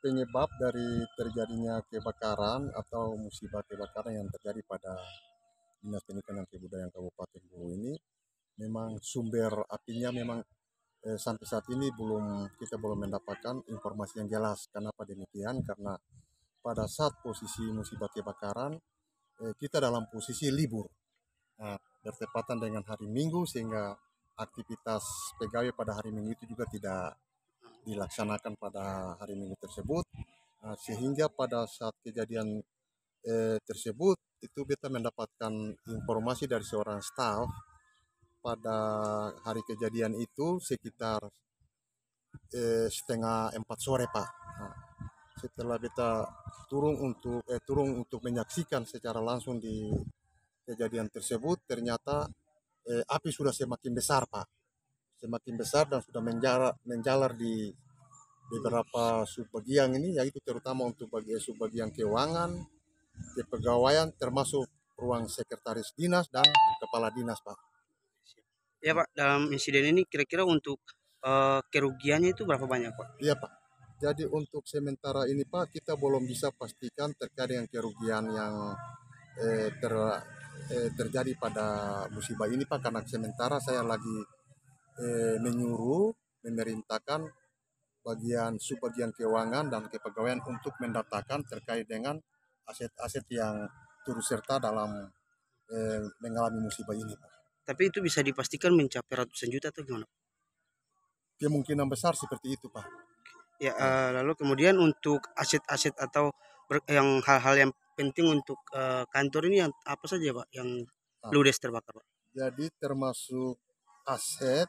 penyebab dari terjadinya kebakaran atau musibah kebakaran yang terjadi pada Dinas Pendidikan dan Kebudayaan Kabupaten Bulu ini, memang sumber apinya memang sampai saat ini kita belum mendapatkan informasi yang jelas. Kenapa demikian? Karena pada saat posisi musibah kebakaran kita dalam posisi libur, nah, bertepatan dengan hari Minggu, sehingga aktivitas pegawai pada hari Minggu itu juga tidak dilaksanakan pada hari Minggu tersebut. Nah, sehingga pada saat kejadian tersebut itu kita mendapatkan informasi dari seorang staf pada hari kejadian itu sekitar setengah 4 sore, Pak. Nah, setelah kita turun untuk menyaksikan secara langsung di kejadian tersebut, ternyata api sudah semakin besar, Pak. Semakin besar dan sudah menjalar di beberapa subbagian ini, yaitu terutama untuk subbagian keuangan, kepegawaian, termasuk ruang sekretaris dinas dan kepala dinas, Pak. Ya Pak, dalam insiden ini kira-kira untuk kerugiannya itu berapa banyak Pak? Iya, Pak. Jadi untuk sementara ini, Pak, kita belum bisa pastikan terkait dengan kerugian yang terjadi pada musibah ini, Pak, karena sementara saya lagi memerintahkan subbagian keuangan dan kepegawaian untuk mendatakan terkait dengan aset-aset yang turut serta dalam mengalami musibah ini, Pak. Tapi itu bisa dipastikan mencapai ratusan juta atau gimana? Kemungkinan besar seperti itu, Pak. Ya, lalu kemudian untuk aset-aset atau yang hal-hal yang penting untuk kantor ini yang apa saja Pak yang ludes terbakar Pak? Jadi termasuk aset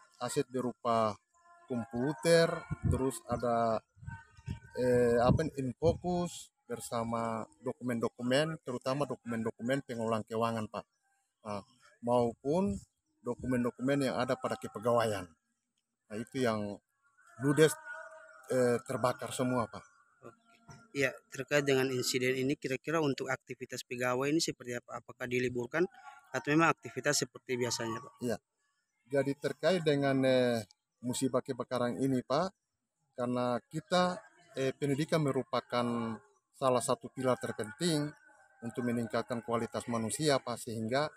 berupa komputer, terus ada Infocus bersama dokumen-dokumen, terutama dokumen-dokumen pengelolaan keuangan, Pak. Nah, maupun dokumen-dokumen yang ada pada kepegawaian. Nah, itu yang ludes terbakar semua, Pak. Ya, terkait dengan insiden ini kira-kira untuk aktivitas pegawai ini seperti apa? Apakah diliburkan atau memang aktivitas seperti biasanya, Pak? Iya. Jadi terkait dengan musibah kebakaran ini, Pak, karena kita pendidikan merupakan salah satu pilar terpenting untuk meningkatkan kualitas manusia, Pak, sehingga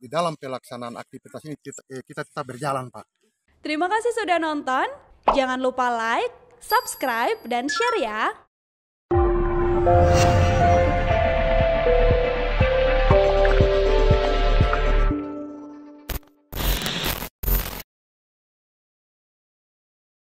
di dalam pelaksanaan aktivitas ini kita tetap berjalan, Pak. Terima kasih sudah nonton. Jangan lupa like, subscribe, dan share ya.